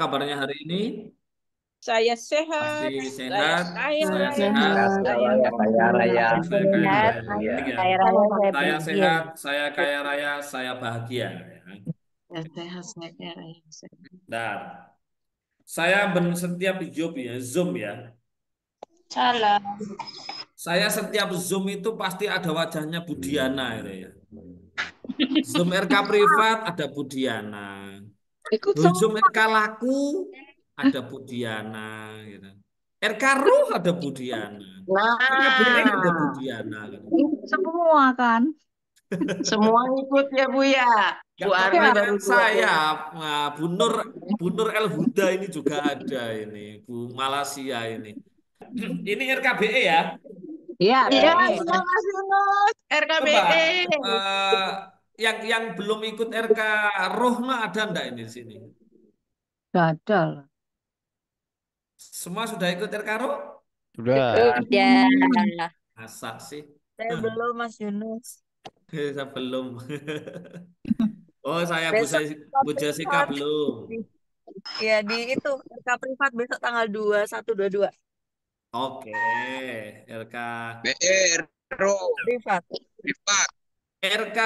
kabarnya hari ini? Saya Pasti sehat, saya sehat, kaya saya raya, sehat, Sehat saya selalu ya kaya raya. saya kaya Sehat, raya. Iya. Unik ya. kaya raya, saya Saya pikir. sehat, saya kaya raya, saya bahagia. Ya. Sehat, saya kaya raya. Dan saya setiap Zoom ya. Salam. Saya setiap Zoom itu pasti ada wajahnya Budiana itu ya. Zoom RK privat ada Budiana. ikut Zoom semua. RK laku ada Budiana gitu. RK Ruh ada Budiana. RKBE ada Nah, Budiana kan. ikut semua kan? Semua ikut ya Bu ya. Bu Gak Armi Ya, baru terbanyak dua saya, puluh. Bu Nur El Huda ini juga ada ini, Bu Malaysia ini. Ini RKBE ya. Iya, iya, BE. semua Mas Yunus, Coba RKBE. yang belum ikut RK Rohna ada ndak ini di sini? Gagal. Semua sudah ikut RK Roh? Sudah. Udah, Masa sih? saya belum Mas Yunus. Saya belum. Oh, saya Besok Bu Jessica privat. belum. Ya di itu RK privat besok tanggal 21 22 Oke, RK BRO privat. privat. RK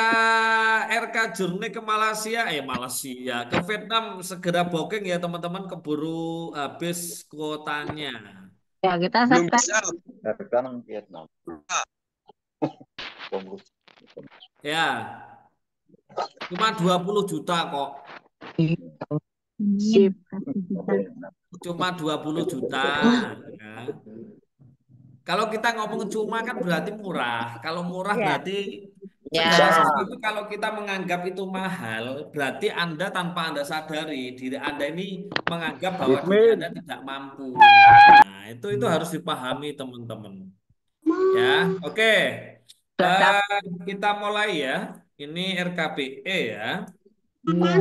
RK Journey ke Malaysia, Malaysia ke Vietnam segera booking ya teman-teman keburu habis kuotanya. Ya, kita Belum subscribe. bisa. Sekarang Vietnam. Ya, cuma 20 juta kok. Sip. Cuma 20 juta. Ya. Kalau kita ngomong cuma kan berarti murah. Kalau murah Ya, berarti segala Ya, sesuatu kalau kita menganggap itu mahal, berarti Anda tanpa Anda sadari diri Anda ini menganggap bahwa diri Anda tidak mampu. Nah, itu harus dipahami teman-teman. Ya, oke. sudah dapat. Kita mulai ya. Ini RKBE ya. Iya.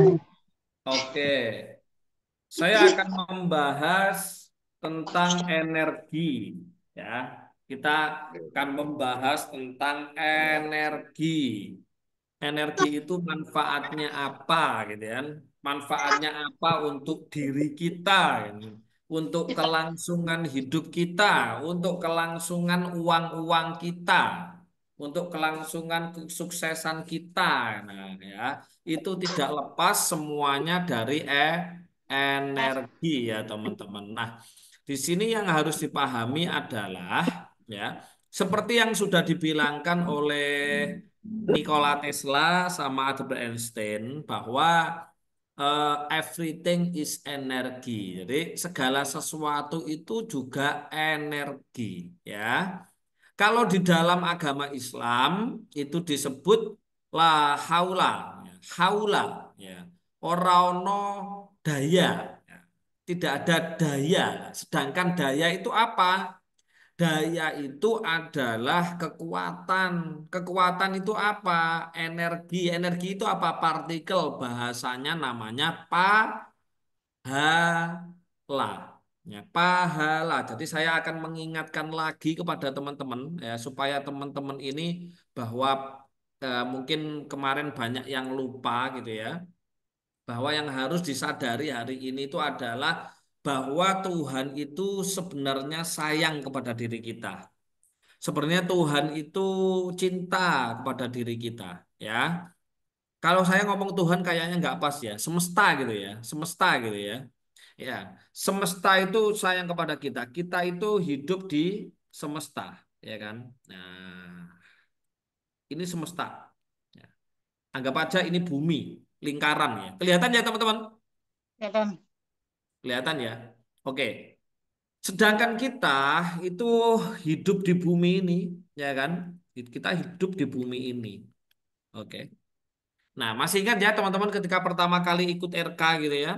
Oke. Saya akan membahas tentang energi ya. Kita akan membahas tentang energi. Energi itu manfaatnya apa gitu kan? Manfaatnya apa untuk diri kita ini? Untuk kelangsungan hidup kita, untuk kelangsungan uang-uang kita, untuk kelangsungan kesuksesan kita. Nah, ya, itu tidak lepas semuanya dari energi ya, teman-teman. Nah, di sini yang harus dipahami adalah ya, seperti yang sudah dibilangkan oleh Nikola Tesla sama Albert Einstein bahwa everything is energy. Jadi segala sesuatu itu juga energi, ya. Kalau di dalam agama Islam itu disebut la haula, ya. Haula, ya. Ora ono daya, ya. Tidak ada daya. Sedangkan daya itu apa? Daya itu adalah kekuatan. Kekuatan itu apa? Energi. Energi itu apa? Partikel. Bahasanya namanya pahala. Ya, pahala. Jadi saya akan mengingatkan lagi kepada teman-teman ya supaya teman-teman ini bahwa mungkin kemarin banyak yang lupa gitu ya. Bahwa yang harus disadari hari ini itu adalah bahwa Tuhan itu sebenarnya sayang kepada diri kita. Sebenarnya Tuhan itu cinta kepada diri kita, ya. Kalau saya ngomong Tuhan kayaknya nggak pas ya, semesta gitu ya, semesta gitu ya. Ya, semesta itu sayang kepada kita. Kita itu hidup di semesta, ya kan? Nah, ini semesta. Ya. Anggap aja ini bumi, lingkaran ya. Kelihatan ya teman-teman? Kelihatan ya? Oke. Sedangkan kita itu hidup di bumi ini, ya kan? Kita hidup di bumi ini. Oke. Nah, masih ingat ya teman-teman ketika pertama kali ikut RK gitu ya?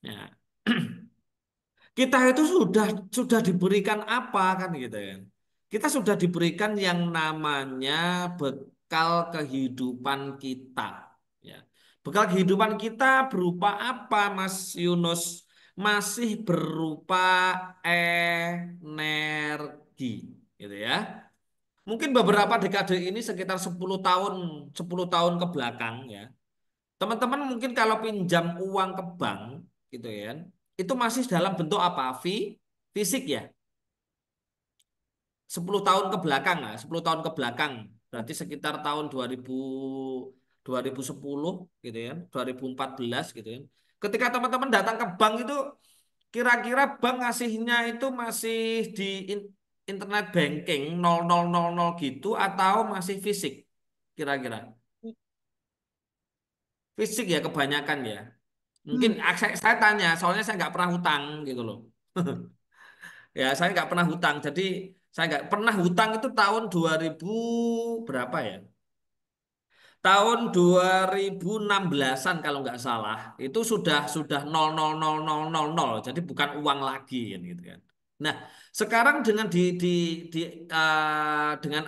Ya. Kita itu sudah diberikan apa kan gitu kan? Kita sudah diberikan yang namanya bekal kehidupan kita. Ya. Bekal kehidupan kita berupa apa, Mas Yunus? Masih berupa energi, gitu ya. Mungkin beberapa dekade ini sekitar 10 tahun ke belakang ya. Teman-teman mungkin kalau pinjam uang ke bank gitu ya. itu masih dalam bentuk apa? Fisik ya. 10 tahun ke belakang lah, 10 tahun ke belakang. Berarti sekitar tahun 2010 gitu ya, 2014 gitu ya. Ketika teman-teman datang ke bank itu kira-kira bank ngasihnya itu masih di internet banking 0000 gitu atau masih fisik kira-kira? Fisik ya kebanyakan ya. Mungkin saya tanya, soalnya saya nggak pernah hutang gitu loh. Ya, saya nggak pernah hutang. Jadi saya nggak pernah hutang itu tahun 2000 berapa ya? Tahun 2016-an kalau nggak salah. Itu sudah 000000. Jadi bukan uang lagi kan gitu kan. Nah, sekarang dengan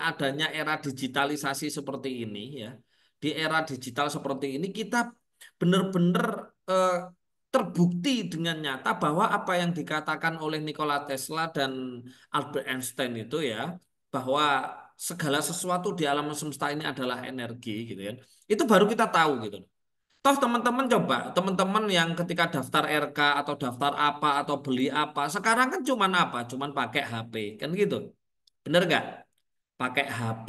adanya era digitalisasi seperti ini ya. Di era digital seperti ini kita benar-benar eh, terbukti dengan nyata bahwa apa yang dikatakan oleh Nikola Tesla dan Albert Einstein itu ya, bahwa segala sesuatu di alam semesta ini adalah energi gitu ya. Itu baru kita tahu gitu. Toh teman-teman coba, teman-teman yang ketika daftar RK atau daftar apa atau beli apa, sekarang kan cuman apa? Cuman pakai HP, kan gitu. Bener nggak? Pakai HP.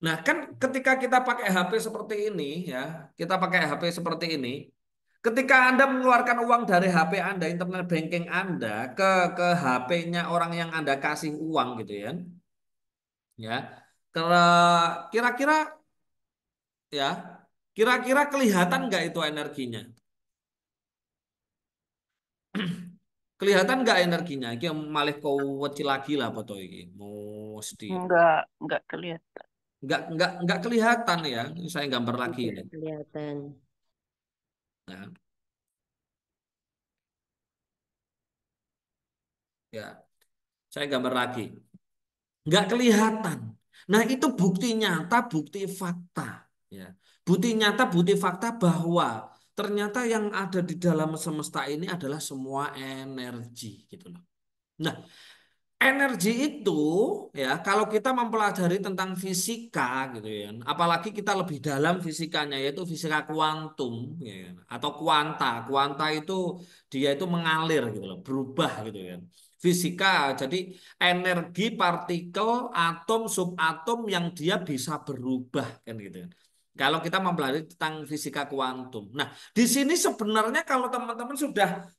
Nah, kan ketika kita pakai HP seperti ini ya, kita pakai HP seperti ini, ketika Anda mengeluarkan uang dari HP Anda, internet banking Anda ke HP-nya orang yang Anda kasih uang gitu ya. Kira-kira ya, kira-kira kelihatan nggak itu energinya? Kelihatan nggak energinya? Iki malih kau weci lagi lah foto ini. Mau mesti Enggak kelihatan. nggak kelihatan ya. Ini saya gambar lagi ini. Tidak kelihatan. Nah, ya, saya gambar lagi. Nggak kelihatan. Nah, itu bukti nyata, bukti fakta. Ya, bukti nyata, bukti fakta bahwa ternyata yang ada di dalam semesta ini adalah semua energi gitu loh. Nah, energi itu ya kalau kita mempelajari tentang fisika gitu ya, apalagi kita lebih dalam fisikanya yaitu fisika kuantum ya, atau kuanta. Kuanta itu dia itu mengalir gitu loh, berubah gitu ya. Fisika jadi energi partikel atom subatom yang dia bisa berubah kan gitu ya. Kalau kita mempelajari tentang fisika kuantum. Nah, di sini sebenarnya kalau teman-teman sudah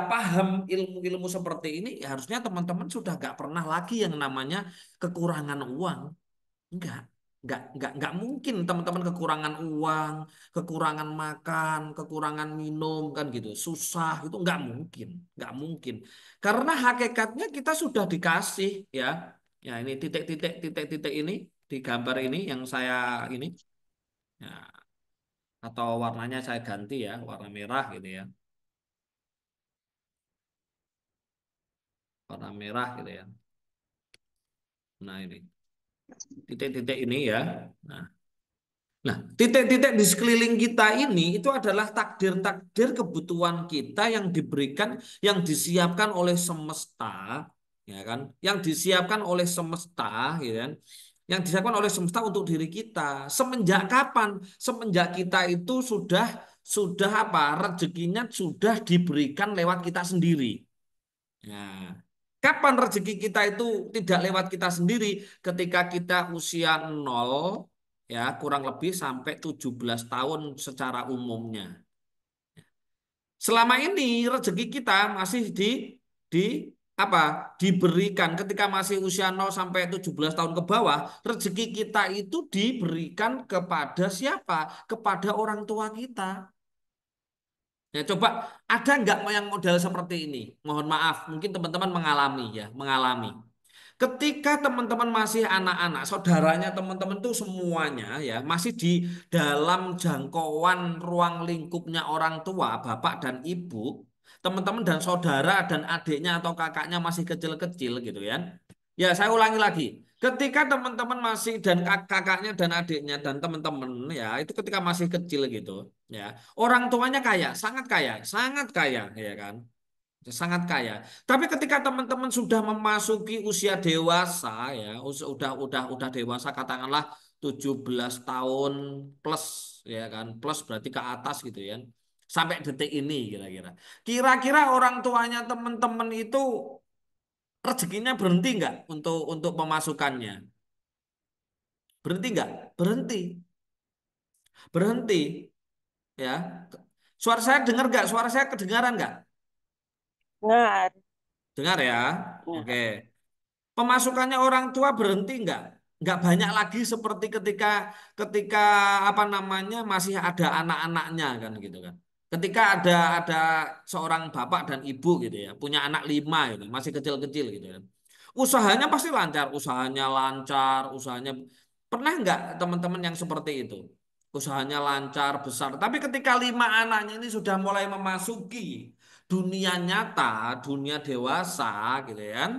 paham ilmu-ilmu seperti ini, ya harusnya teman-teman sudah nggak pernah lagi yang namanya kekurangan uang. Enggak, nggak mungkin teman-teman kekurangan uang, kekurangan makan, kekurangan minum kan gitu. Susah itu nggak mungkin. Karena hakikatnya kita sudah dikasih ya. Ya ini titik-titik ini di gambar ini yang saya ini ya, atau warnanya saya ganti ya, warna merah gitu ya. Warna merah gitu ya. Nah ini titik-titik ini ya. Nah, titik-titik di sekeliling kita ini itu adalah takdir-takdir kebutuhan kita yang diberikan, yang disiapkan oleh semesta, ya kan? Yang disiapkan oleh semesta, ya kan? Yang disiapkan oleh semesta untuk diri kita. Semenjak kapan? Semenjak kita itu sudah apa? Rezekinya sudah diberikan lewat kita sendiri. Nah, kapan rezeki kita itu tidak lewat kita sendiri? Ketika kita usia 0 ya kurang lebih sampai 17 tahun secara umumnya. Selama ini rezeki kita masih di apa? Diberikan ketika masih usia 0 sampai 17 tahun ke bawah, rezeki kita itu diberikan kepada siapa? Kepada orang tua kita. Ya, coba ada nggak yang model seperti ini? Mohon maaf, mungkin teman-teman mengalami ya, mengalami. Ketika teman-teman masih anak-anak, saudaranya teman-teman tuh semuanya ya masih di dalam jangkauan ruang lingkupnya orang tua, bapak dan ibu, teman-teman dan saudara dan adiknya atau kakaknya masih kecil-kecil gitu ya. Ya, saya ulangi lagi. Ketika teman-teman masih dan kakaknya dan adiknya dan teman-teman ya itu ketika masih kecil gitu ya. Orang tuanya sangat kaya ya kan. Sangat kaya. Tapi ketika teman-teman sudah memasuki usia dewasa ya, udah dewasa katakanlah 17 tahun plus ya kan. Plus berarti ke atas gitu ya. sampai detik ini kira-kira. Kira-kira orang tuanya teman-teman itu rezekinya berhenti nggak untuk pemasukannya? Berhenti nggak? Berhenti, berhenti ya. Suara saya dengar nggak? Suara saya kedengaran nggak? Dengar. Dengar ya. Oke. Dengar. Pemasukannya orang tua berhenti nggak? Nggak banyak lagi seperti ketika ketika apa namanya masih ada anak-anaknya kan gitu kan. Ketika ada seorang bapak dan ibu gitu ya, punya anak 5 gitu, masih kecil-kecil gitu kan. Usahanya pasti lancar, usahanya pernah nggak teman-teman yang seperti itu? Usahanya lancar, besar. Tapi ketika 5 anaknya ini sudah mulai memasuki dunia nyata, dunia dewasa gitu ya kan.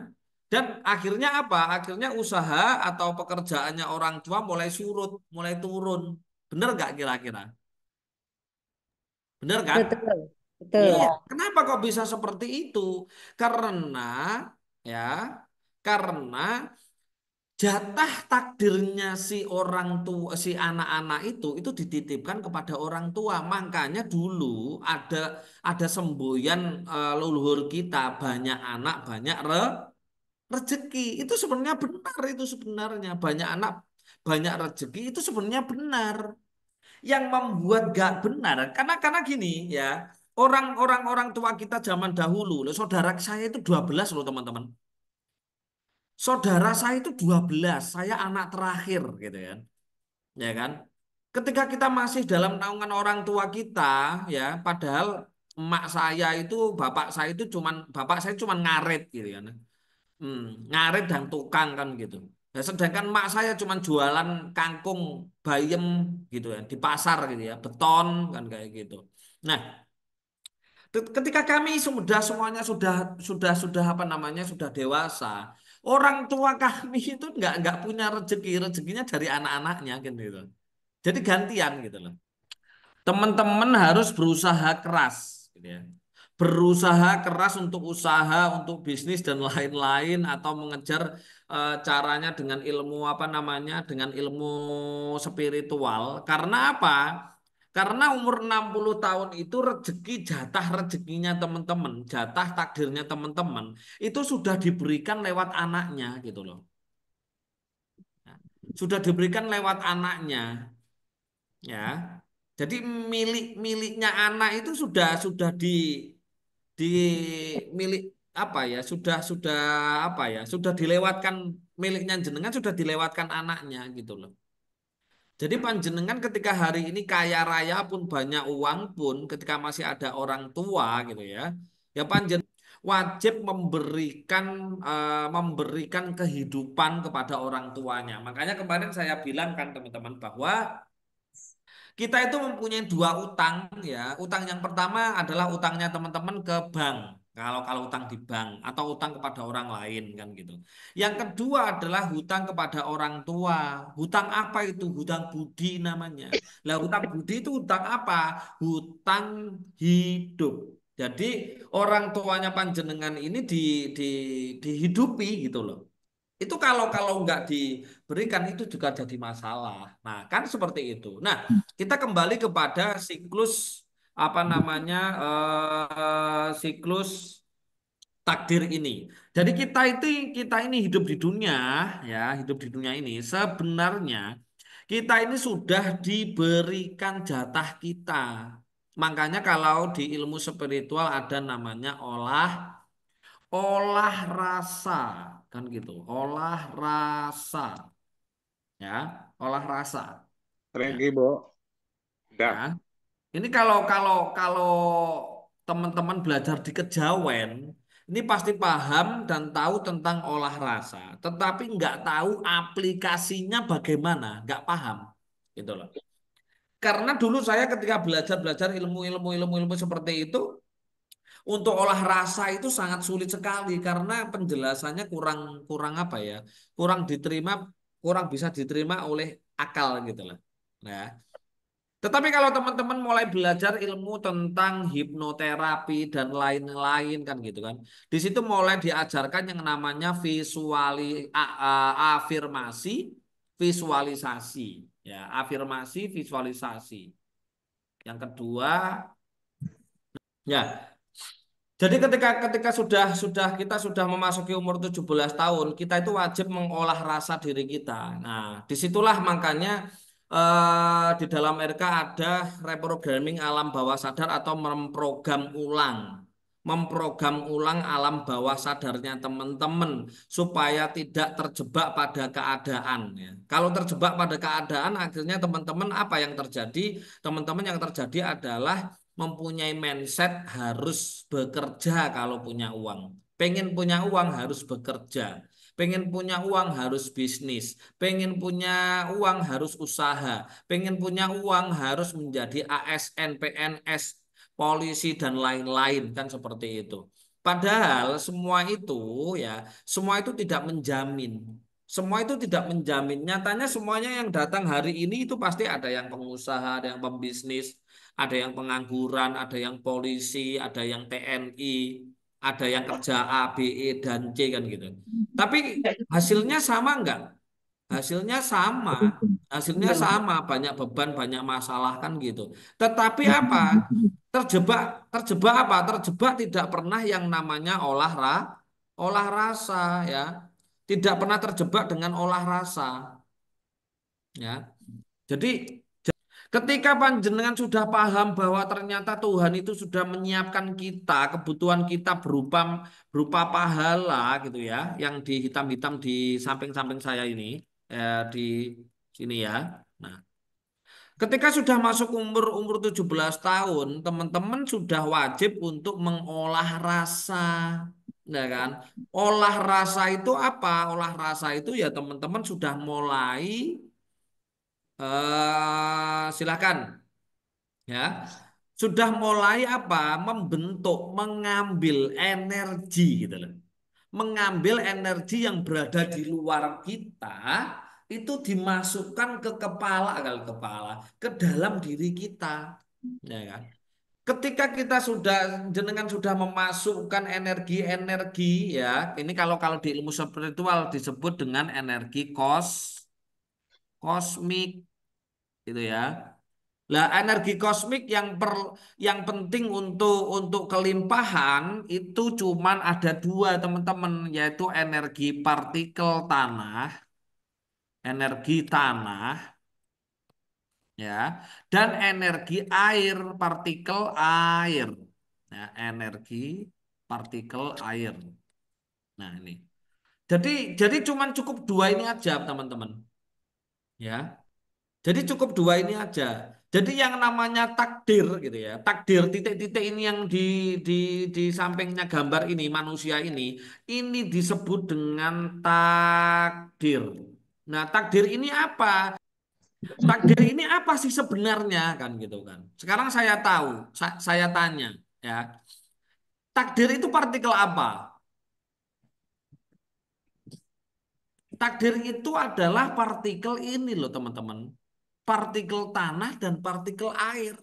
Dan akhirnya apa? Akhirnya usaha atau pekerjaannya orang tua mulai surut, mulai turun. Bener nggak kira-kira? Bener kan? Betul. Iya. Betul. Kenapa kok bisa seperti itu? Karena ya, karena jatah takdirnya si orang tua, si anak-anak itu dititipkan kepada orang tua. Makanya dulu ada semboyan leluhur kita, banyak anak, banyak rezeki. Itu sebenarnya benar, itu sebenarnya banyak anak, banyak rezeki itu sebenarnya benar. Yang membuat gak benar karena gini ya, orang tua kita zaman dahulu, loh, saudara saya itu 12 loh teman-teman. Saudara saya itu 12, saya anak terakhir gitu kan. Ya kan? Ketika kita masih dalam naungan orang tua kita ya, padahal emak saya itu, bapak saya cuman ngarit gitu kan. Ngarit dan tukang kan gitu. Nah, sedangkan emak saya cuman jualan kangkung, bayam gitu ya di pasar gitu ya, beton kan kayak gitu. Nah, ketika kami sudah semuanya sudah apa namanya sudah dewasa, orang tua kami itu nggak punya rezekinya dari anak-anaknya kan gitu. Jadi gantian gitu loh. Teman-teman harus berusaha keras gitu ya. Berusaha keras untuk usaha, untuk bisnis dan lain-lain atau mengejar caranya dengan ilmu apa namanya? Dengan ilmu spiritual. Karena apa? Karena umur 60 tahun itu jatah rezekinya teman-teman, jatah takdirnya teman-teman itu sudah diberikan lewat anaknya gitu loh. Sudah diberikan lewat anaknya ya. Jadi miliknya anak itu sudah di milik apa ya? Sudah apa ya? Sudah dilewatkan miliknya jenengan sudah dilewatkan anaknya gitu loh. Jadi panjenengan ketika hari ini kaya raya pun banyak uang pun ketika masih ada orang tua gitu ya. Ya panjenengan wajib memberikan kehidupan kepada orang tuanya. Makanya kemarin saya bilang kan teman-teman bahwa kita itu mempunyai 2 utang ya. Utang yang pertama adalah utangnya teman-teman ke bank. Kalau utang di bank atau utang kepada orang lain kan gitu. Yang kedua adalah hutang kepada orang tua. Hutang apa itu? Hutang budi namanya. Lah hutang budi itu hutang apa? Hutang hidup. Jadi orang tuanya panjenengan ini di dihidupi gitu loh. Itu kalau nggak diberikan itu juga jadi masalah. Nah, kan seperti itu. Nah, kita kembali kepada siklus apa namanya siklus takdir ini. Jadi kita ini hidup di dunia ya, hidup di dunia ini sebenarnya kita ini sudah diberikan jatah kita. Makanya kalau di ilmu spiritual ada namanya olah rasa kan gitu, olah rasa ya, olah rasa ya. Frankie, Bo. Ya. Udah. Ini kalau teman-teman belajar di Kejawen, ini pasti paham dan tahu tentang olah rasa, tetapi nggak tahu aplikasinya bagaimana, nggak paham gitu loh. Karena dulu saya ketika belajar ilmu seperti itu, untuk olah rasa itu sangat sulit sekali karena penjelasannya kurang kurang apa ya, kurang diterima, kurang bisa diterima oleh akal gitu loh. Nah, tetapi kalau teman-teman mulai belajar ilmu tentang hipnoterapi dan lain-lain kan gitu kan, di situ mulai diajarkan yang namanya afirmasi, visualisasi, ya afirmasi, visualisasi. Yang kedua Ya, jadi ketika sudah kita sudah memasuki umur 17 tahun, kita itu wajib mengolah rasa diri kita. Nah, disitulah makanya di dalam RK ada reprogramming alam bawah sadar atau memprogram ulang alam bawah sadarnya teman-teman supaya tidak terjebak pada keadaan ya. Kalau terjebak pada keadaan akhirnya teman-teman apa yang terjadi? Teman-teman yang terjadi adalah mempunyai mindset harus bekerja kalau punya uang. Pengen punya uang harus bekerja. Pengen punya uang harus bisnis. Pengen punya uang harus usaha. Pengen punya uang harus menjadi ASN, PNS, polisi dan lain-lain kan seperti itu. Padahal semua itu tidak menjamin. Semua itu tidak menjamin. Nyatanya semuanya yang datang hari ini itu pasti ada yang pengusaha, ada yang pembisnis, ada yang pengangguran, ada yang polisi, ada yang TNI, ada yang kerja A, B, E, dan C kan gitu. Tapi hasilnya sama enggak? Hasilnya sama. Hasilnya sama, banyak beban, banyak masalah kan gitu. Tetapi apa? Terjebak, terjebak apa? Terjebak tidak pernah yang namanya olah rasa ya. Tidak pernah terjebak dengan olah rasa ya. Jadi ketika panjenengan sudah paham bahwa ternyata Tuhan itu sudah menyiapkan kita, kebutuhan kita berupa berupa pahala gitu ya, yang di hitam-hitam di samping-samping saya ini, di sini ya. Nah, ketika sudah masuk umur umur 17 tahun, teman-teman sudah wajib untuk mengolah rasa. Nah kan, olah rasa itu apa? Olah rasa itu ya teman-teman sudah mulai silakan ya sudah mulai apa membentuk mengambil energi gitu loh mengambil energi yang berada di luar kita itu dimasukkan ke kepala kalau kepala ke dalam diri kita ya kan ketika kita sudah jenengan sudah memasukkan energi-energi ya ini kalau kalau di ilmu spiritual disebut dengan energi kosmik gitu ya. Lah energi kosmik yang penting untuk kelimpahan itu cuman ada dua teman-teman yaitu energi tanah ya dan energi air partikel air. Ya, energi partikel air. Nah, ini. Jadi cuman cukup dua ini aja teman-teman. Ya. Jadi cukup dua ini aja. Jadi yang namanya takdir gitu ya. Takdir titik-titik ini yang di di sampingnya gambar ini manusia ini disebut dengan takdir. Nah, takdir ini apa? Takdir ini apa sih sebenarnya kan gitu kan. Sekarang saya tahu, saya tanya ya. Takdir itu partikel apa? Takdir itu adalah partikel ini loh teman-teman. Partikel tanah dan partikel air.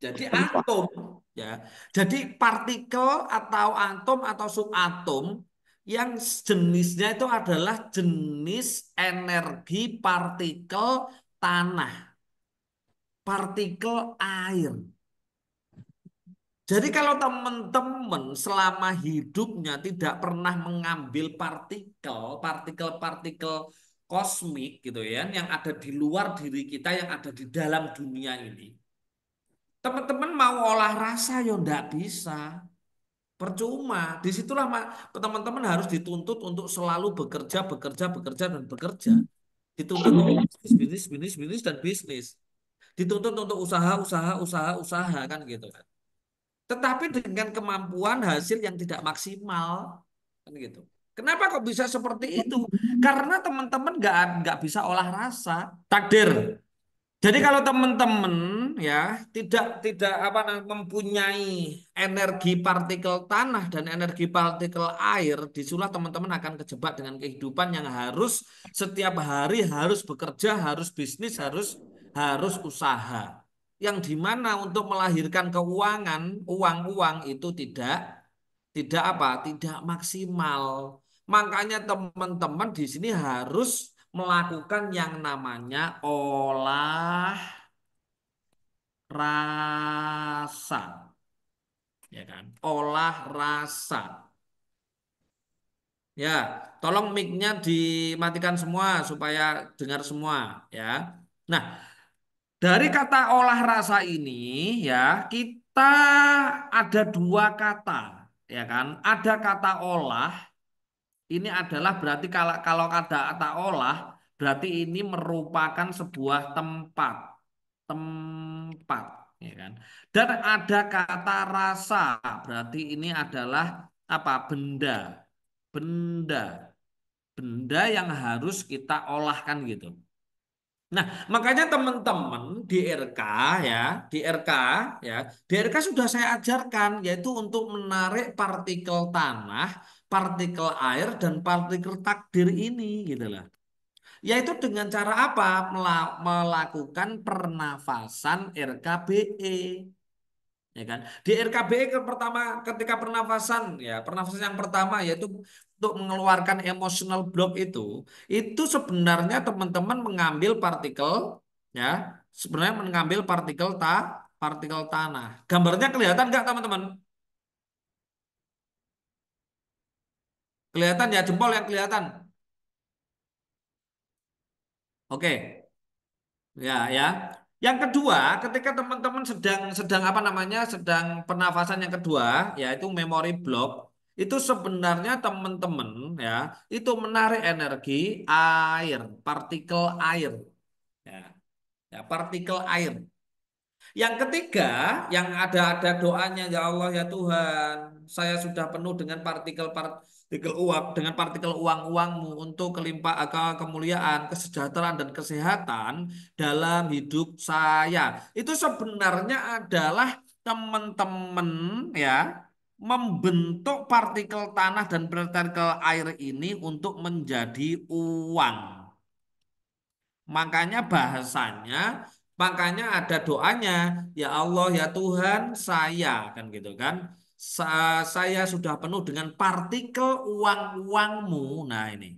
Jadi atom ya. Jadi partikel atau atom atau subatom yang jenisnya itu adalah jenis energi partikel tanah, partikel air. Jadi kalau teman-teman selama hidupnya tidak pernah mengambil partikel-partikel kosmik gitu ya, yang ada di luar diri kita, yang ada di dalam dunia ini. Teman-teman mau olah rasa ya ndak bisa. Percuma. Disitulah teman-teman harus dituntut untuk selalu bekerja, bekerja, bekerja, dan bekerja. Dituntut untuk bisnis, bisnis, bisnis, bisnis, dan bisnis. Dituntut untuk usaha, usaha, usaha, usaha, kan gitu kan. Tetapi dengan kemampuan hasil yang tidak maksimal, kan gitu. Kenapa kok bisa seperti itu? Karena teman-teman nggak bisa olah rasa. Takdir. Jadi kalau teman-teman ya tidak mempunyai energi partikel tanah dan energi partikel air, disulah teman-teman akan kejebak dengan kehidupan yang harus setiap hari harus bekerja, harus bisnis, harus usaha. Yang dimana untuk melahirkan keuangan, uang-uang itu tidak maksimal. Makanya teman-teman di sini harus melakukan yang namanya olah rasa. ya kan? Olah rasa. Ya, tolong mic-nya dimatikan semua supaya dengar semua ya. Nah, dari kata olah rasa ini ya, kita ada dua kata, ya kan? Ada kata olah, ini adalah berarti kalau kata olah berarti ini merupakan sebuah tempat, tempat, ya kan? Dan ada kata rasa, berarti ini adalah apa? Benda, benda, benda yang harus kita olahkan gitu. Nah, makanya teman-teman di RK ya, di RK ya, di RK sudah saya ajarkan yaitu untuk menarik partikel tanah, partikel air dan partikel takdir ini gitu lah. Yaitu dengan cara apa? Melakukan pernafasan RKBE. Ya kan? Di RKBE pertama ketika pernafasan ya, pernafasan yang pertama yaitu untuk mengeluarkan emotional block itu sebenarnya teman-teman mengambil partikel ya, sebenarnya mengambil partikel tanah. Gambarnya kelihatan nggak teman-teman? Kelihatan ya jempol yang kelihatan. Oke. Ya, ya. Yang kedua, ketika teman-teman sedang sedang apa namanya, sedang pernafasan yang kedua, yaitu memory block, itu sebenarnya teman-teman ya, itu menarik energi air, partikel air, ya, ya, partikel air. Yang ketiga, yang ada doanya, ya Allah ya Tuhan, saya sudah penuh dengan partikel uang, dengan partikel uang-uangmu untuk kemuliaan, kesejahteraan dan kesehatan dalam hidup saya. Itu sebenarnya adalah teman-teman ya membentuk partikel tanah dan partikel air ini untuk menjadi uang. Makanya bahasanya, makanya ada doanya, ya Allah ya Tuhan saya kan gitu kan. Saya sudah penuh dengan partikel uang-uangmu. Nah ini.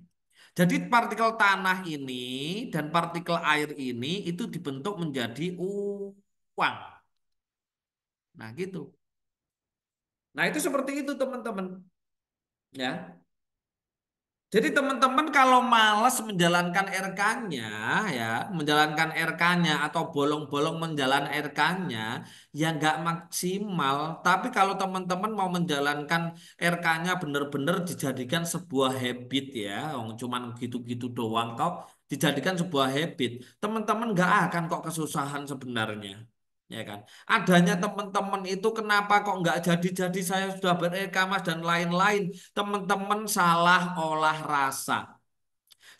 Jadi partikel tanah ini dan partikel air ini itu dibentuk menjadi uang. Nah gitu. Nah itu seperti itu teman-teman. Ya. Jadi teman-teman kalau malas menjalankan RK-nya ya, menjalankan RK-nya atau bolong-bolong menjalankan RK-nya ya nggak maksimal. Tapi kalau teman-teman mau menjalankan RK-nya benar-benar dijadikan sebuah habit ya, cuman gitu-gitu doang kok dijadikan sebuah habit. Teman-teman nggak akan kok kesusahan sebenarnya. Ya kan? Adanya teman-teman itu kenapa kok nggak jadi-jadi saya sudah ber-RK Mas dan lain-lain. Teman-teman salah olah rasa.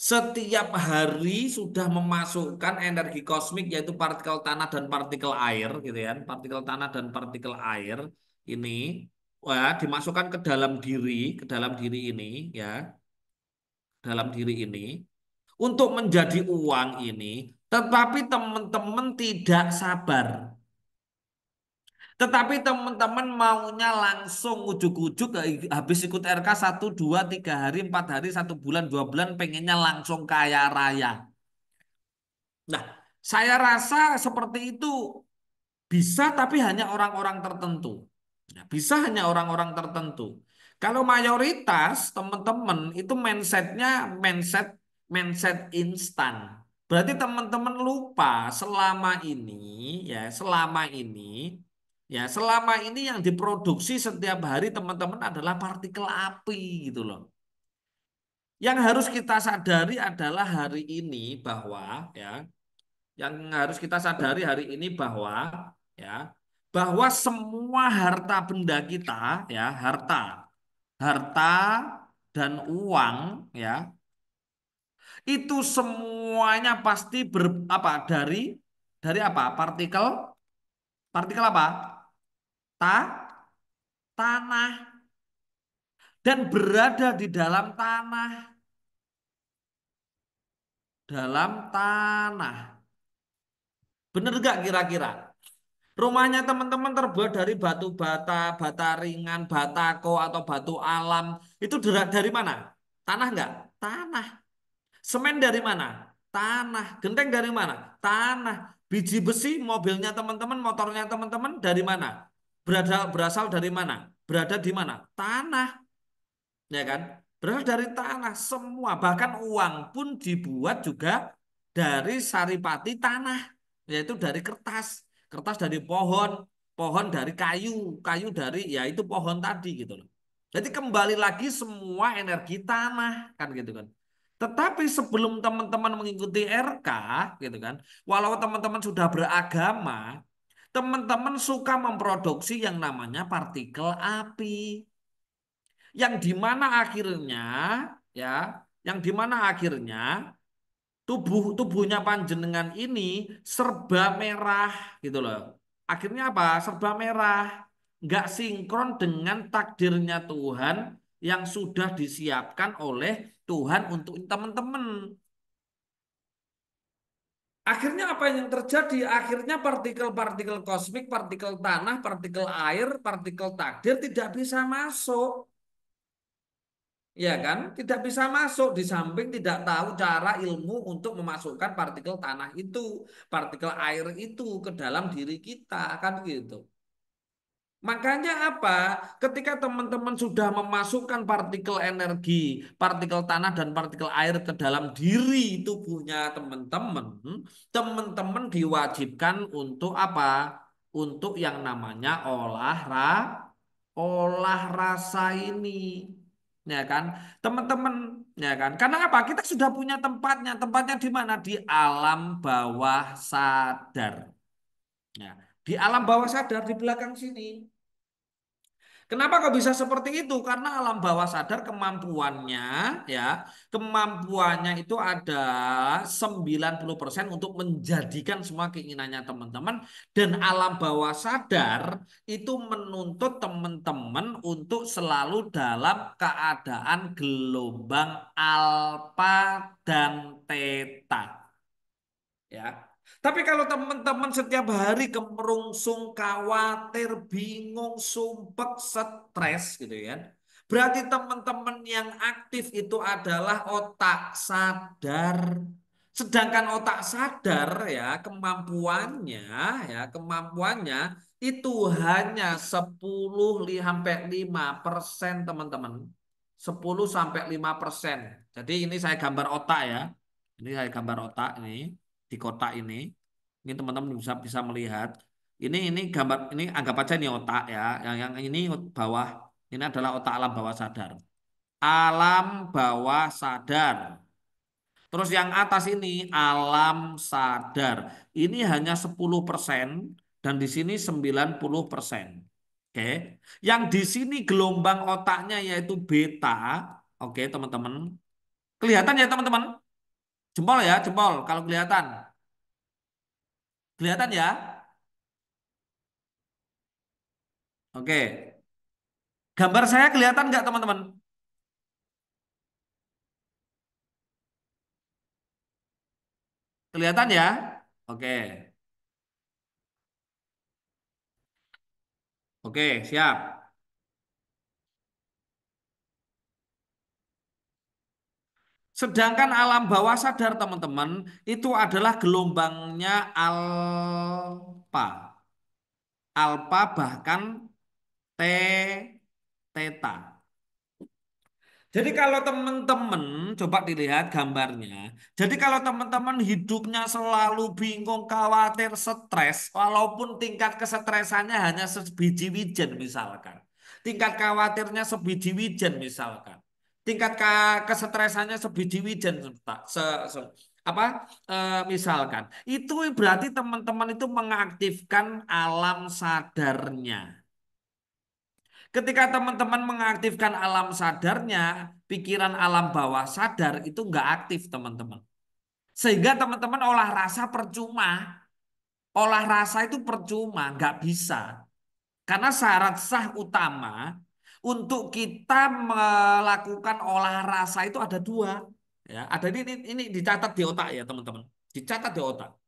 Setiap hari sudah memasukkan energi kosmik yaitu partikel tanah dan partikel air gitu ya. Partikel tanah dan partikel air ini wah, dimasukkan ke dalam diri ini ya, dalam diri ini untuk menjadi uang ini. Tetapi teman-teman tidak sabar. Tetapi teman-teman maunya langsung ujuk-ujuk habis ikut RK 1, 2, 3 hari, 4 hari, 1 bulan, 2 bulan pengennya langsung kaya raya. Nah, saya rasa seperti itu bisa tapi hanya orang-orang tertentu. Nah, bisa hanya orang-orang tertentu. Kalau mayoritas teman-teman itu mindsetnya mindset mindset instan. Berarti teman-teman lupa selama ini yang diproduksi setiap hari teman-teman adalah partikel api gitu loh. Yang harus kita sadari adalah hari ini bahwa ya, yang harus kita sadari hari ini ya, bahwa semua harta benda kita ya, harta dan uang ya, itu semuanya pasti dari apa? Partikel apa? Ta, tanah dan berada di dalam tanah. Bener gak kira-kira? Rumahnya teman-teman terbuat dari batu bata, bata ringan, batako atau batu alam. Itu dari mana? Tanah enggak? Tanah. Semen dari mana? Tanah. Genteng dari mana? Tanah. Biji besi mobilnya teman-teman, motornya teman-teman dari mana? berasal dari mana? Berada di mana? Tanah, ya kan? Berasal dari tanah semua, bahkan uang pun dibuat juga dari saripati tanah, yaitu dari kertas, kertas dari pohon, pohon dari kayu, kayu dari ya itu pohon tadi gitu loh. Jadi kembali lagi semua energi tanah kan gitu kan. Tetapi sebelum teman-teman mengikuti RK gitu kan, walau teman-teman sudah beragama, teman-teman suka memproduksi yang namanya partikel api, yang dimana akhirnya ya, yang dimana akhirnya tubuhnya panjenengan ini serba merah gitu loh. Akhirnya apa? Serba merah, nggak sinkron dengan takdirnya Tuhan yang sudah disiapkan oleh Tuhan untuk teman-teman. Akhirnya apa yang terjadi? Akhirnya partikel-partikel kosmik, partikel tanah, partikel air, partikel takdir tidak bisa masuk. Ya kan? Tidak bisa masuk di samping tidak tahu cara ilmu untuk memasukkan partikel tanah itu, partikel air itu ke dalam diri kita kan gitu. Makanya apa? Ketika teman-teman sudah memasukkan partikel energi, partikel tanah dan partikel air ke dalam diri tubuhnya teman-teman, teman-teman diwajibkan untuk apa? Untuk yang namanya olah rasa ini. Ya kan? Teman-teman, ya kan? Karena apa? Kita sudah punya tempatnya. Tempatnya di mana? Di alam bawah sadar. Ya, di alam bawah sadar di belakang sini. Kenapa kok bisa seperti itu? Karena alam bawah sadar kemampuannya ya, kemampuannya itu ada 90% untuk menjadikan semua keinginannya teman-teman, dan alam bawah sadar itu menuntut teman-teman untuk selalu dalam keadaan gelombang alfa dan theta. Ya. Tapi kalau teman-teman setiap hari kemerungsung, khawatir, bingung, sumpek, stres gitu ya. Berarti teman-teman yang aktif itu adalah otak sadar. Sedangkan otak sadar ya kemampuannya itu hanya 10 sampai 5% teman-teman. 10 sampai 5%. Jadi ini saya gambar otak ya. Ini saya gambar otak ini di kotak ini. Ini teman-teman bisa bisa melihat. Ini gambar ini anggap aja ini otak ya. Yang ini bawah ini adalah otak alam bawah sadar. Alam bawah sadar. Terus yang atas ini alam sadar. Ini hanya 10% dan di sini 90%. Oke. Yang di sini gelombang otaknya yaitu beta. Oke, teman-teman. Kelihatan ya, teman-teman? Jempol ya, jempol kalau kelihatan. Kelihatan ya? Oke. Gambar saya kelihatan nggak teman-teman? Kelihatan ya? Oke. Oke, siap. Sedangkan alam bawah sadar teman-teman itu adalah gelombangnya alfa. Alfa bahkan T, theta. Jadi kalau teman-teman coba dilihat gambarnya. Jadi kalau teman-teman hidupnya selalu bingung, khawatir, stres, walaupun tingkat kesetresannya hanya sebiji wijen misalkan. Tingkat khawatirnya sebiji wijen misalkan. Tingkat kesetresannya sebiji wijen apa misalkan. Itu berarti teman-teman itu mengaktifkan alam sadarnya. Ketika teman-teman mengaktifkan alam sadarnya, pikiran alam bawah sadar itu nggak aktif teman-teman. Sehingga teman-teman olah rasa percuma. Olah rasa itu percuma, nggak bisa. Karena syarat sah utama untuk kita melakukan olah rasa itu ada dua. Ya, ada ini dicatat di otak ya teman-teman. Dicatat di otak.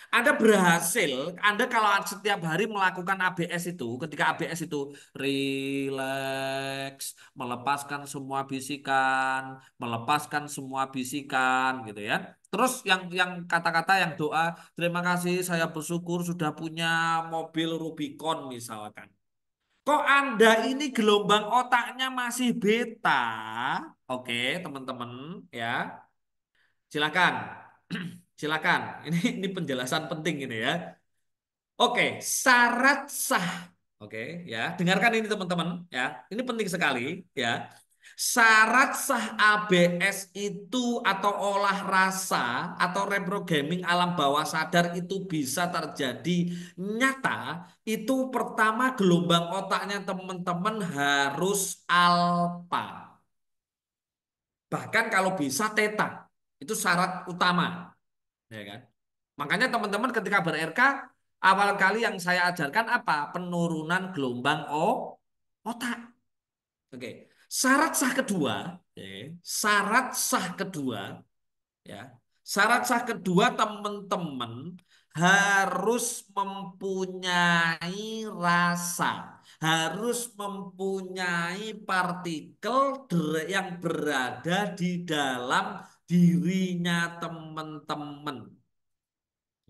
Anda berhasil, Anda kalau setiap hari melakukan ABS itu, ketika ABS itu relax, melepaskan semua bisikan, melepaskan semua bisikan gitu ya. Terus yang kata-kata yang doa, terima kasih saya bersyukur sudah punya mobil Rubicon misalkan. Kok Anda ini gelombang otaknya masih beta? Oke, teman-teman ya. Silakan. Silakan. Ini penjelasan penting ini ya. Oke, syarat sah. Oke, ya. Dengarkan ini teman-teman ya. Ini penting sekali ya. Syarat sah ABS itu atau olah rasa atau reprogramming alam bawah sadar itu bisa terjadi nyata. Itu pertama gelombang otaknya teman-teman harus alfa. Bahkan kalau bisa teta. Itu syarat utama, ya kan? Makanya teman-teman ketika ber-RK awal kali yang saya ajarkan apa? Penurunan gelombang otak. Oke. Syarat sah kedua, syarat sah kedua, ya. Syarat sah kedua teman-teman harus mempunyai rasa, harus mempunyai partikel yang berada di dalam dirinya teman-teman,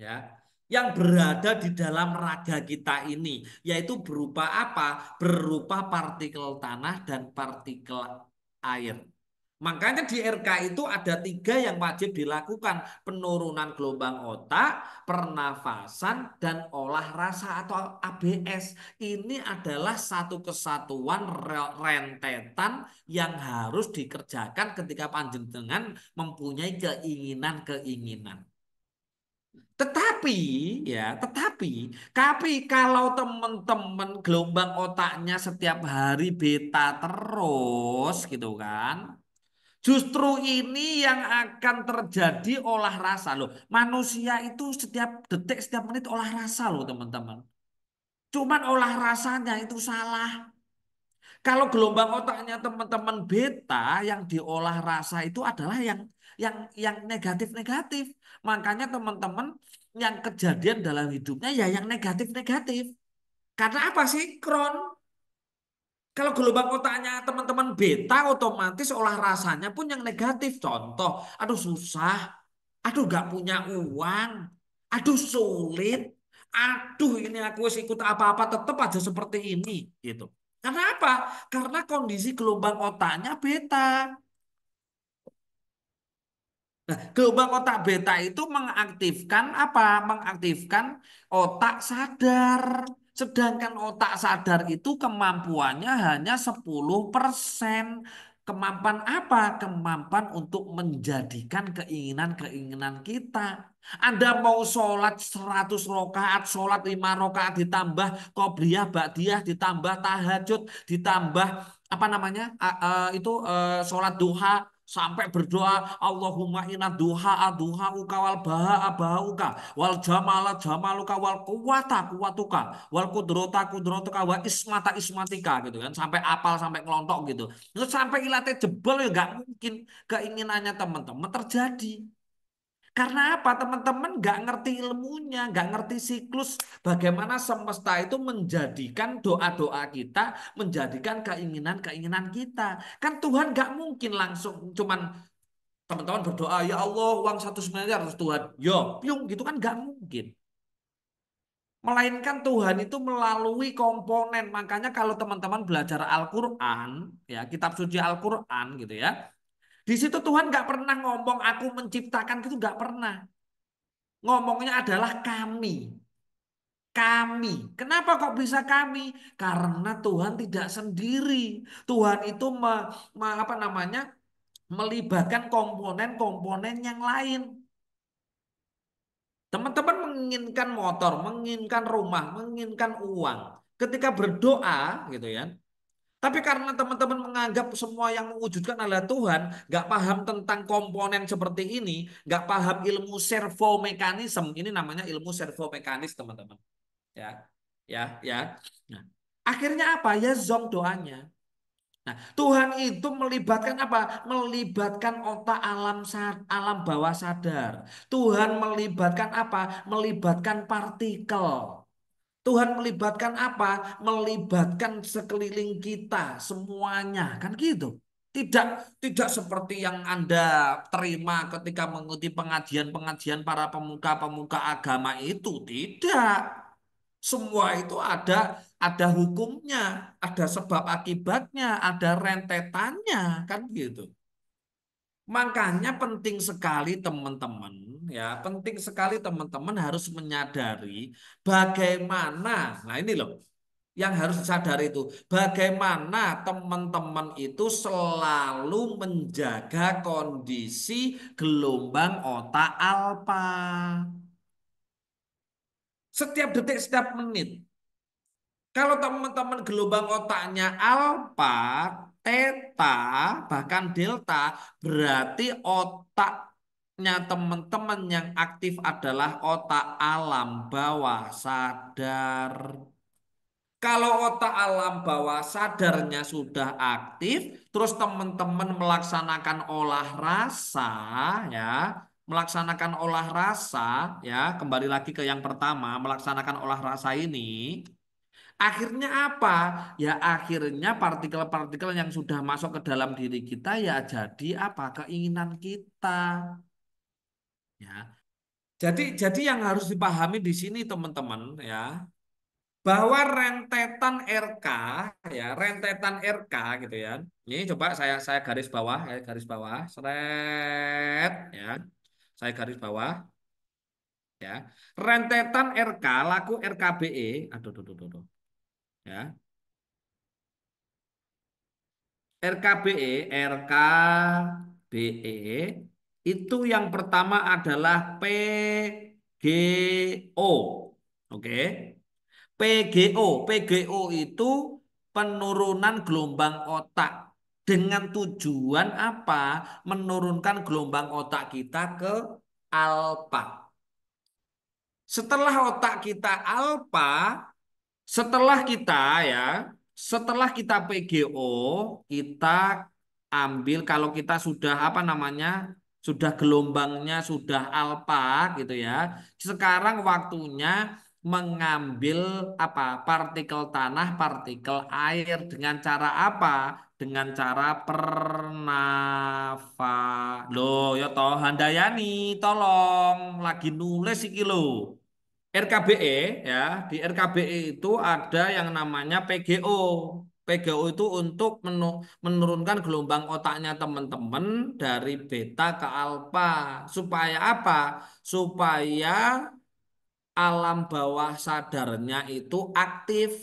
ya, yang berada di dalam raga kita ini, yaitu berupa apa? Berupa partikel tanah dan partikel air. Makanya di RK itu ada 3 yang wajib dilakukan: penurunan gelombang otak, pernafasan, dan olah rasa atau ABS. Ini adalah satu kesatuan rentetan yang harus dikerjakan ketika panjenengan mempunyai keinginan-keinginan. Tetapi kalau teman-teman gelombang otaknya setiap hari beta terus gitu kan, justru ini yang akan terjadi olah rasa loh. Manusia itu setiap detik, setiap menit olah rasa loh teman-teman. Cuman olah rasanya itu salah. Kalau gelombang otaknya teman-teman beta yang diolah rasa itu adalah yang negatif-negatif. Makanya teman-teman yang kejadian dalam hidupnya ya yang negatif-negatif. Karena apa? Sinkron. Kalau gelombang otaknya teman-teman beta otomatis olah rasanya pun yang negatif. Contoh, aduh susah, aduh gak punya uang, aduh sulit, aduh ini aku harus ikut apa-apa tetap aja seperti ini gitu. Karena apa? Karena kondisi gelombang otaknya beta. Nah, gelombang otak beta itu mengaktifkan apa? Mengaktifkan otak sadar. Sedangkan otak sadar itu kemampuannya hanya 10%. Kemampuan apa? Kemampuan untuk menjadikan keinginan-keinginan kita. Anda mau sholat 100 rakaat, sholat 5 rakaat ditambah qobliyah, ba'diyah, ditambah tahajud, ditambah apa namanya? Sholat duha, sampai berdoa Allahumma inna duha duha uka wal baha uka wal jamala jamaluka wal kuwata kuwatuka wal kudrota kudrotuka wa ismata ismatika gitu kan, sampai apal sampai ngelontok gitu. Terus sampai ilatnya jebol ya nggak mungkin keinginannya teman-teman terjadi. Karena apa? Teman-teman nggak ngerti ilmunya, nggak ngerti siklus bagaimana semesta itu menjadikan doa-doa kita, menjadikan keinginan-keinginan kita. Kan Tuhan nggak mungkin langsung cuman teman-teman berdoa, ya Allah uang 1 miliar terus Tuhan, yo, piung gitu kan nggak mungkin. Melainkan Tuhan itu melalui komponen. Makanya kalau teman-teman belajar Al-Quran, ya kitab suci Al-Quran gitu ya, di situ Tuhan nggak pernah ngomong aku menciptakan gitu, nggak pernah. Ngomongnya adalah kami. Kami. Kenapa kok bisa kami? Karena Tuhan tidak sendiri. Tuhan itu apa namanya? Melibatkan komponen-komponen yang lain. Teman-teman menginginkan motor, menginginkan rumah, menginginkan uang. Ketika berdoa gitu ya. Tapi karena teman-teman menganggap semua yang mewujudkan adalah Tuhan, nggak paham tentang komponen seperti ini, nggak paham ilmu servomekanisme, ini namanya ilmu servomekanis teman-teman. Ya, ya. Nah, akhirnya apa? Ya zong doanya. Nah, Tuhan itu melibatkan apa? Melibatkan otak alam bawah sadar. Tuhan melibatkan apa? Melibatkan partikel. Tuhan melibatkan apa? Melibatkan sekeliling kita semuanya, kan gitu. Tidak tidak seperti yang Anda terima ketika mengikuti pengajian-pengajian para pemuka-pemuka agama itu, tidak. Semua itu ada hukumnya, ada sebab akibatnya, ada rentetannya, kan gitu. Makanya penting sekali teman-teman, ya, penting sekali teman-teman harus menyadari bagaimana. Nah, ini loh yang harus disadari itu, bagaimana teman-teman itu selalu menjaga kondisi gelombang otak alfa. Setiap detik, setiap menit. Kalau teman-teman gelombang otaknya alfa, theta, bahkan delta, berarti otaknya teman-teman yang aktif adalah otak alam bawah sadar. Kalau otak alam bawah sadarnya sudah aktif, terus teman-teman melaksanakan olah rasa, ya, melaksanakan olah rasa, ya, kembali lagi ke yang pertama, melaksanakan olah rasa ini. Akhirnya apa? Ya akhirnya partikel-partikel yang sudah masuk ke dalam diri kita ya jadi apa? Keinginan kita. Ya. Jadi yang harus dipahami di sini teman-teman ya, bahwa rentetan RK ya, rentetan RK gitu ya. Ini coba saya garis bawah ya, garis bawah. Seret ya. Saya garis bawah ya. Rentetan RK laku RKBE. Aduh, aduh, aduh, aduh. Ya. RKBE itu yang pertama adalah PGO. Oke. PGO itu penurunan gelombang otak dengan tujuan apa? Menurunkan gelombang otak kita ke alfa. Setelah otak kita alfa, setelah kita ya, setelah kita PGO, kita ambil kalau kita sudah apa namanya, sudah gelombangnya sudah alfa gitu ya. Sekarang waktunya mengambil apa? Partikel tanah, partikel air dengan cara apa? Dengan cara Loh, ya toh Handayani, tolong lagi nulis iki lho. RKBE ya, di RKBE itu ada yang namanya PGO. PGO itu untuk menurunkan gelombang otaknya teman-teman dari beta ke alfa. Supaya apa? Supaya alam bawah sadarnya itu aktif.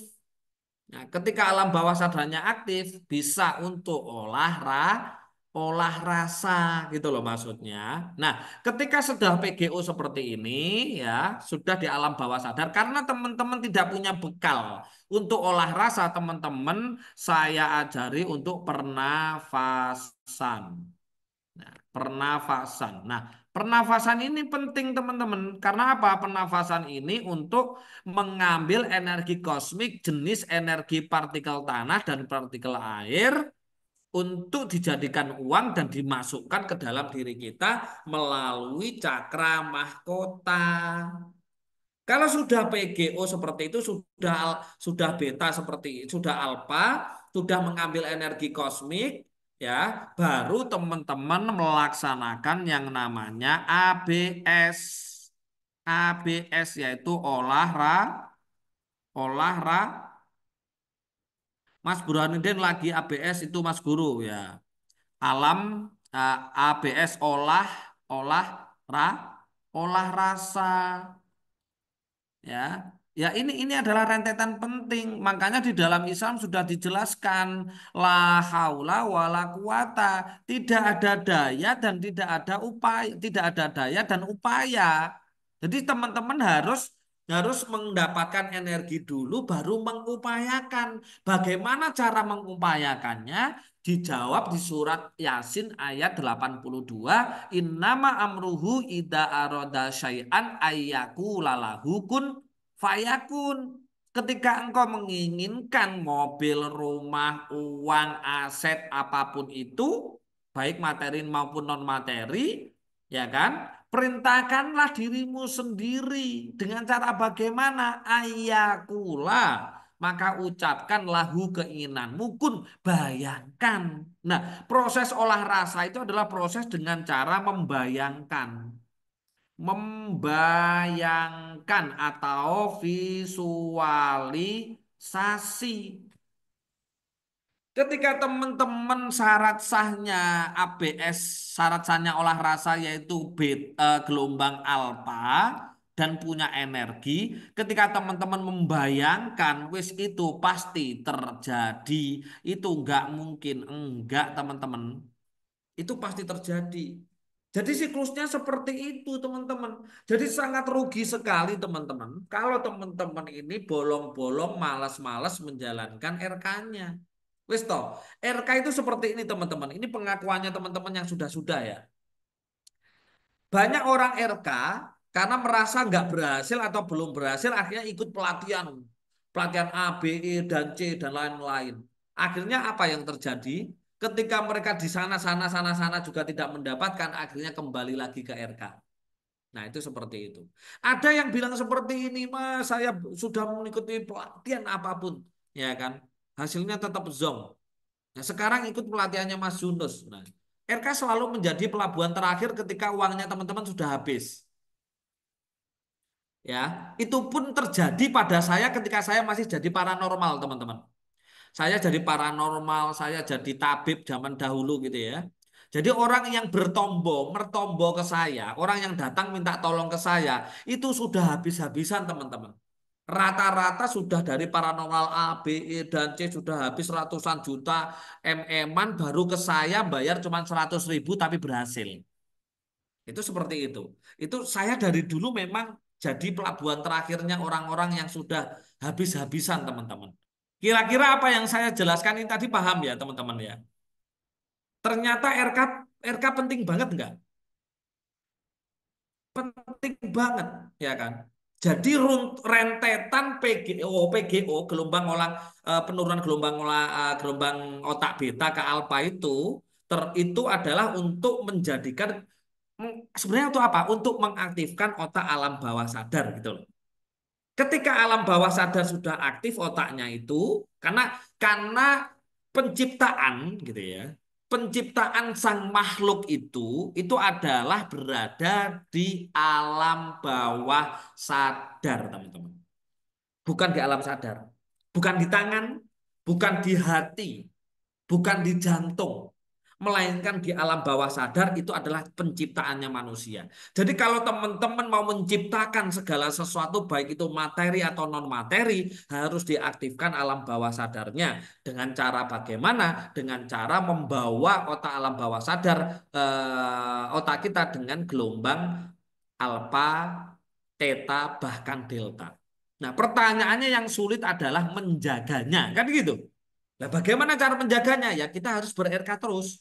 Nah, ketika alam bawah sadarnya aktif, bisa untuk olah rasa gitu loh maksudnya. Nah, ketika sudah PGO seperti ini ya, sudah di alam bawah sadar karena teman-teman tidak punya bekal untuk olah rasa, teman-teman saya ajari untuk pernafasan. Nah, pernafasan. Nah, pernafasan ini penting teman-teman. Karena apa? Pernafasan ini untuk mengambil energi kosmik jenis energi partikel tanah dan partikel air untuk dijadikan uang dan dimasukkan ke dalam diri kita melalui cakra mahkota. Kalau sudah PGO seperti itu, sudah beta seperti itu, sudah alfa, sudah mengambil energi kosmik, ya, baru teman-teman melaksanakan yang namanya ABS. ABS yaitu olah Mas Burhanuddin lagi ABS itu Mas Guru ya. Alam ABS olah ra olah rasa. Ya, ya ini adalah rentetan penting. Makanya di dalam Islam sudah dijelaskan la haula wala quwata, tidak ada daya dan tidak ada upaya, tidak ada daya dan upaya. Jadi teman-teman harus mendapatkan energi dulu baru mengupayakan. Bagaimana cara mengupayakannya? Dijawab di surat Yasin ayat 82, innama amruhu ida aroda syai'an ayyaku lalahu kun fayakun. Ketika engkau menginginkan mobil, rumah, uang, aset, apapun itu, baik materi maupun non materi, ya kan? Perintahkanlah dirimu sendiri dengan cara bagaimana? Ayakula. Maka ucapkan lahu keinginanmu kun bayangkan. Nah, proses olah rasa itu adalah proses dengan cara membayangkan. membayangkan atau visualisasi. Ketika teman-teman syarat sahnya ABS, syarat sahnya olah rasa yaitu gelombang alfa dan punya energi, ketika teman-teman membayangkan, wis itu pasti terjadi. Itu enggak mungkin, enggak teman-teman. Itu pasti terjadi. Jadi siklusnya seperti itu teman-teman. Jadi sangat rugi sekali teman-teman. Kalau teman-teman ini bolong-bolong, malas-malas menjalankan RK-nya. Wis toh, RK itu seperti ini teman-teman. Ini pengakuannya teman-teman yang sudah-sudah ya. Banyak orang RK karena merasa nggak berhasil atau belum berhasil akhirnya ikut pelatihan. Pelatihan A, B, E, dan C, dan lain-lain. Akhirnya apa yang terjadi? Ketika mereka di sana juga tidak mendapatkan, akhirnya kembali lagi ke RK. Nah itu seperti itu. Ada yang bilang seperti ini, Mas, saya sudah mengikuti pelatihan apapun. Ya kan? Hasilnya tetap zonk. Nah, sekarang ikut pelatihannya Mas Yunus. Nah, RK selalu menjadi pelabuhan terakhir ketika uangnya teman-teman sudah habis. Ya, itu pun terjadi pada saya ketika saya masih jadi paranormal, teman-teman. Saya jadi paranormal, saya jadi tabib zaman dahulu gitu ya. Jadi orang yang mertombo ke saya, orang yang datang minta tolong ke saya, itu sudah habis-habisan, teman-teman. Rata-rata sudah dari paranormal A, B, E, dan C sudah habis ratusan juta MM-an baru ke saya bayar cuma 100.000 tapi berhasil. Itu seperti itu. Itu saya dari dulu memang jadi pelabuhan terakhirnya orang-orang yang sudah habis-habisan teman-teman. Kira-kira apa yang saya jelaskan ini tadi paham ya teman-teman ya? Ternyata RK penting banget enggak? Penting banget ya kan. Jadi rentetan PGO gelombang penurunan gelombang otak beta ke alfa itu adalah untuk menjadikan sebenarnya untuk apa? Untuk mengaktifkan otak alam bawah sadar gitu loh. Ketika alam bawah sadar sudah aktif otaknya itu karena penciptaan gitu ya. Penciptaan sang makhluk itu adalah berada di alam bawah sadar, teman-teman. Bukan di alam sadar. Bukan di tangan, bukan di hati, bukan di jantung, melainkan di alam bawah sadar itu adalah penciptaannya manusia. Jadi kalau teman-teman mau menciptakan segala sesuatu baik itu materi atau non materi harus diaktifkan alam bawah sadarnya dengan cara bagaimana? Dengan cara membawa otak alam bawah sadar otak kita dengan gelombang alfa, theta bahkan delta. Nah, pertanyaannya yang sulit adalah menjaganya, kan gitu. Nah, bagaimana cara menjaganya? Ya kita harus ber-RK terus.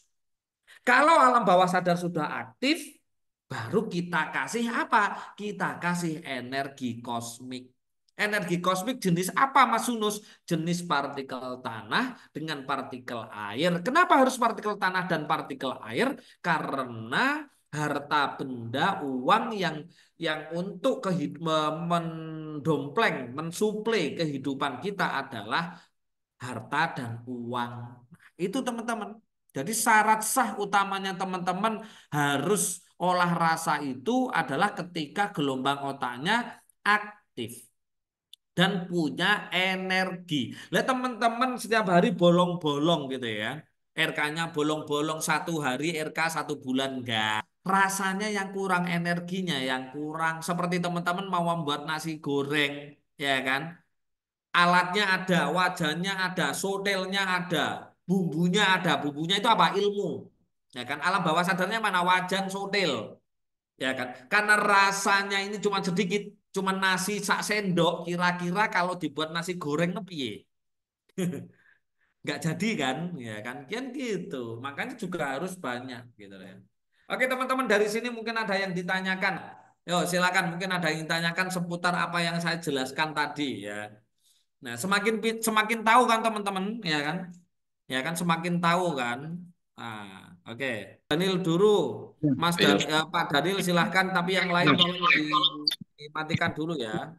Kalau alam bawah sadar sudah aktif, baru kita kasih apa? Kita kasih energi kosmik. Energi kosmik jenis apa, Mas Yunus? Jenis partikel tanah dengan partikel air. Kenapa harus partikel tanah dan partikel air? Karena harta benda uang yang untuk mendompleng, mensuplai kehidupan kita adalah harta dan uang. Itu teman-teman. Jadi syarat sah utamanya teman-teman harus olah rasa itu adalah ketika gelombang otaknya aktif dan punya energi. Lihat teman-teman setiap hari bolong-bolong gitu ya. RK-nya bolong-bolong satu hari, RK 1 bulan enggak. Rasanya yang kurang energinya, yang kurang. Seperti teman-teman mau membuat nasi goreng, ya kan? Alatnya ada, wajannya ada, sotelnya ada, bumbunya ada. Bumbunya itu apa? Ilmu. Ya kan? Alam bawah sadarnya mana? Wajan, sotel. Ya kan? Karena rasanya ini cuma sedikit, cuma nasi sak sendok, kira-kira kalau dibuat nasi goreng piye? Nggak jadi kan? Ya kan gitu. Makanya juga harus banyak gitu ya. Oke teman-teman dari sini mungkin ada yang ditanyakan. Yo silakan mungkin ada yang ditanyakan seputar apa yang saya jelaskan tadi ya. Nah, semakin tahu kan teman-teman, ya kan? Ya kan semakin tahu kan. Nah, oke. Daniel dulu, Pak Daniel silahkan, tapi yang lain tolong dimatikan dulu ya.